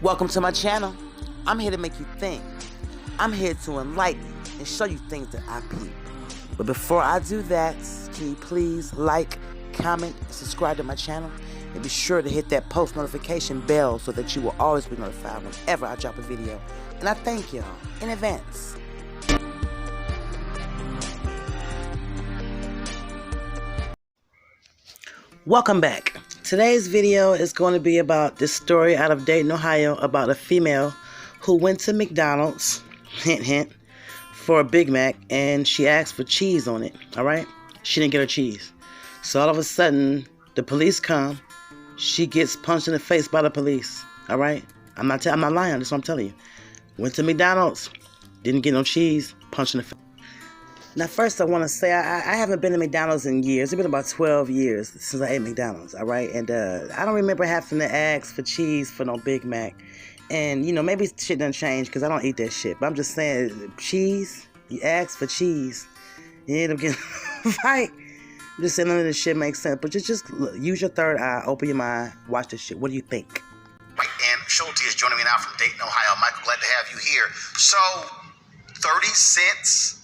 Welcome to my channel. I'm here to make you think. I'm here to enlighten and show you things that I peep. But before I do that, can you please like, comment, and subscribe to my channel? And be sure to hit that post notification bell so that you will always be notified whenever I drop a video. And I thank y'all in advance. Welcome back. Today's video is going to be about this story out of Dayton, Ohio, about a female who went to McDonald's, hint hint, for a Big Mac, and she asked for cheese on it. All right, she didn't get her cheese, so all of a sudden the police come. She gets punched in the face by the police. All right, I'm not lying. That's what I'm telling you. Went to McDonald's, didn't get no cheese, punched in the face. Now, first, I want to say I haven't been to McDonald's in years. It's been about 12 years since I ate McDonald's, all right? And I don't remember having to ask for cheese for no Big Mac. And, you know, maybe shit done changed because I don't eat that shit. But I'm just saying, cheese, you ask for cheese, you end up getting a fight. I'm just saying none of this shit makes sense. But just look, use your third eye, open your mind, watch this shit. What do you think? And Schulte is joining me now from Dayton, Ohio. Michael, glad to have you here. So, 30 cents...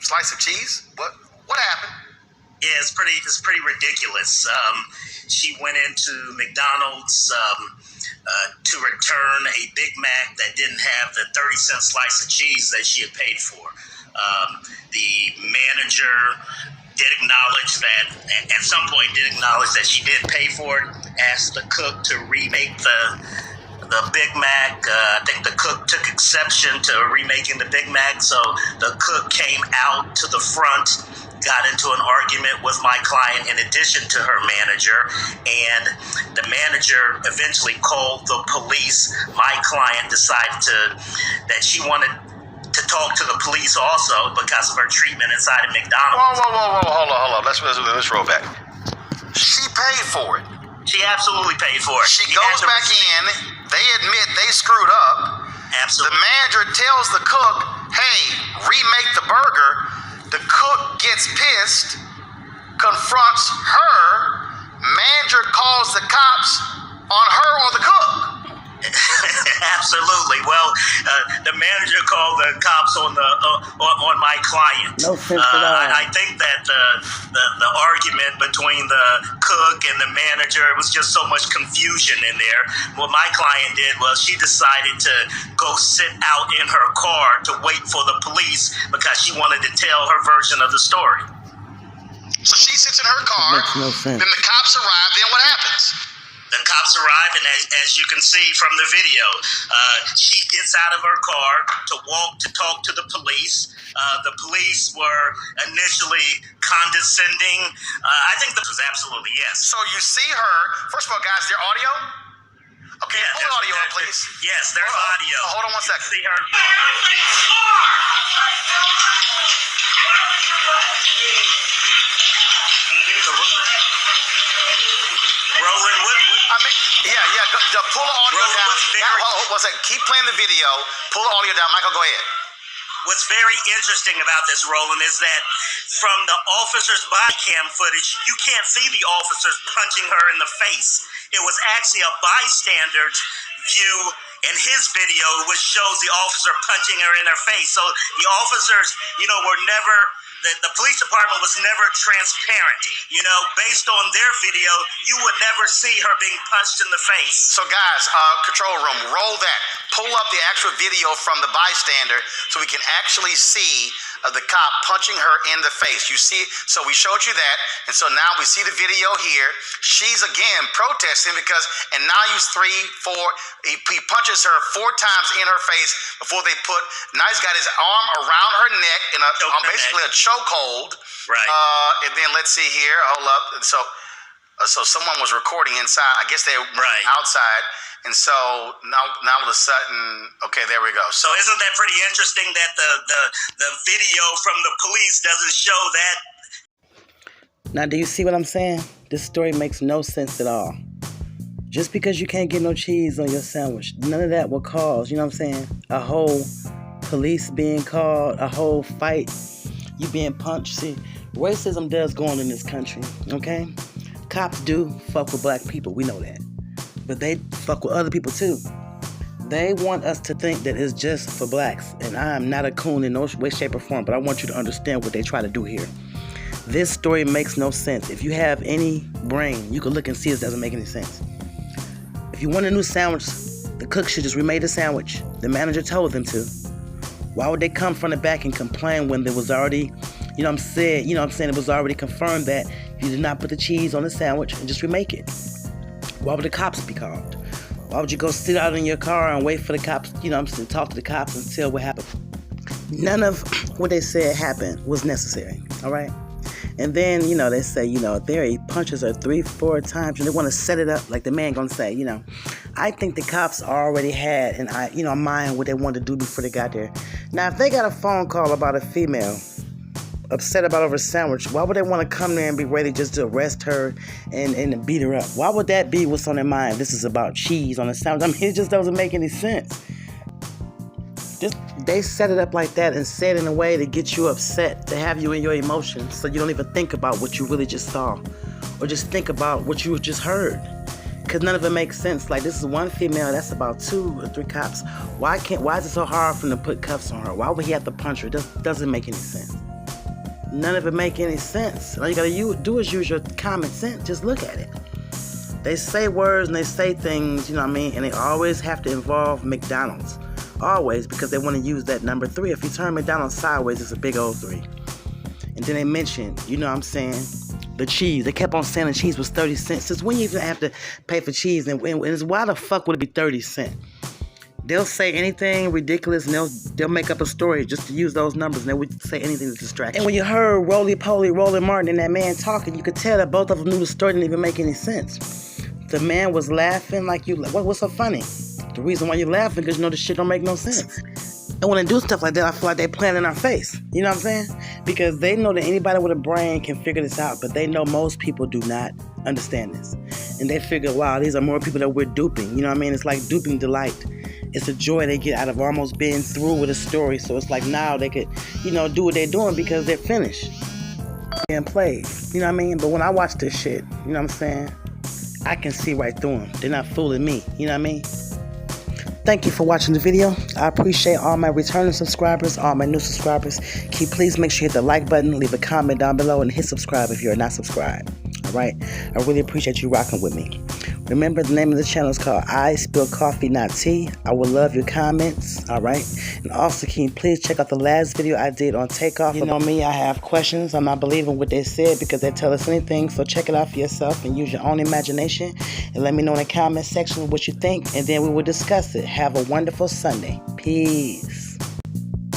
slice of cheese? What happened? Yeah, it's pretty ridiculous. She went into McDonald's to return a Big Mac that didn't have the 30-cent slice of cheese that she had paid for. The manager did acknowledge that, at some point did acknowledge that she did pay for it, asked the cook to remake the Big Mac. I think the cook took exception to remaking the Big Mac, so the cook came out to the front, got into an argument with my client in addition to her manager, and the manager eventually called the police. My client decided that she wanted to talk to the police also because of her treatment inside of McDonald's. Whoa, hold on. Let's roll back. She paid for it. She absolutely paid for it. She goes back in. They admit they screwed up. Absolutely. The manager tells the cook, hey, remake the burger. The cook gets pissed, confronts her. Manager calls the cops on her or the cook. Absolutely. Well, the manager called the cops on my client. No sense at all. I think that the argument between the cook and the manager, it was just so much confusion in there. What my client did was she decided to go sit out in her car to wait for the police because she wanted to tell her version of the story. So she sits in her car. Makes no sense. Then the cops arrive. Then what happens? The cops arrive, and as you can see from the video, she gets out of her car to talk to the police. The police were initially condescending. I think this was absolutely yes. So you see her. First of all, guys, their audio? Okay, Yeah, pull the audio up, please. Yes, there's audio. Hold on one second. See her. Roland, Pull the audio down. Hold on, keep playing the video. Pull the audio down. Michael, go ahead. What's very interesting about this, Roland, is that from the officer's body cam footage, you can't see the officers punching her in the face. It was actually a bystander's view in his video, which shows the officer punching her in her face. So the officers, were never... The police department was never transparent. Based on their video, you would never see her being punched in the face. So, guys, control room, roll that. Pull up the actual video from the bystander so we can actually see the cop punching her in the face. You see, so we showed you that, and so now we see the video here. She's again protesting because, and now he's 3, 4, he punches her 4 times in her face before they now he's got his arm around her neck in basically a chokehold. Right. And then let's see here, hold up. So someone was recording inside. I guess they were outside. And so now all of a sudden, okay, there we go. So isn't that pretty interesting that the video from the police doesn't show that? Now, do you see what I'm saying? This story makes no sense at all. Just because you can't get no cheese on your sandwich, none of that will cause, you know what I'm saying, a whole police being called, a whole fight, you being punched. See, racism does go on in this country, okay? Cops do fuck with black people, we know that. But they fuck with other people too. They want us to think that it's just for blacks, and I am not a coon in no way, shape, or form, but I want you to understand what they try to do here. This story makes no sense. If you have any brain, you can look and see it doesn't make any sense. If you want a new sandwich, the cook should just remade the sandwich. The manager told them to. Why would they come from the back and complain when there was already, it was already confirmed that you did not put the cheese on the sandwich and just remake it? Why would the cops be called? Why would you go sit out in your car and wait for the cops, talk to the cops and tell what happened? None of what they said happened was necessary, all right? And then, they say, he punches her 3-4 times, and they want to set it up like the man gonna say, I think the cops already had in mind what they wanted to do before they got there. Now, if they got a phone call about a female upset about over a sandwich, why would they want to come there and be ready just to arrest her and beat her up? Why would that be what's on their mind? This is about cheese on a sandwich. I mean, it just doesn't make any sense. They set it up like that and said it in a way to get you upset, to have you in your emotions, so you don't even think about what you really just saw, or just think about what you just heard. Because none of it makes sense. Like, this is one female, that's about 2 or 3 cops. Why is it so hard for them to put cuffs on her? Why would he have to punch her? It doesn't make any sense. None of it make any sense. All you gotta do is use your common sense. Just look at it. They say words and they say things, and they always have to involve McDonald's. Always, because they want to use that number 3. If you turn McDonald's sideways, it's a big old 3. And then they mentioned, the cheese. They kept on saying the cheese was 30 cents. Since when you even have to pay for cheese? And why the fuck would it be 30 cents? They'll say anything ridiculous, and they'll make up a story just to use those numbers, and they would say anything to distract. And when you heard Roly-Poly, Roland Martin, and that man talking, you could tell that both of them knew the story didn't even make any sense. The man was laughing like what's so funny? The reason why you're laughing because this shit don't make no sense. And when they do stuff like that, I feel like they playing in our face. You know what I'm saying? Because they know that anybody with a brain can figure this out, but they know most people do not understand this. And they figure, wow, these are more people that we're duping. It's like duping delight. It's a joy they get out of almost being through with a story. So it's like now they could, do what they're doing because they're finished and played. But when I watch this shit, I can see right through them. They're not fooling me. Thank you for watching the video. I appreciate all my returning subscribers, all my new subscribers. Please make sure you hit the like button, leave a comment down below, and hit subscribe if you're not subscribed. All right? I really appreciate you rocking with me. Remember, the name of the channel is called I Spill Coffee Not Tea. I would love your comments, all right? And also, can you please check out the last video I did on takeoff? You know me, I have questions. I'm not believing what they said because they tell us anything. So check it out for yourself and use your own imagination. And let me know in the comment section what you think, and then we will discuss it. Have a wonderful Sunday. Peace.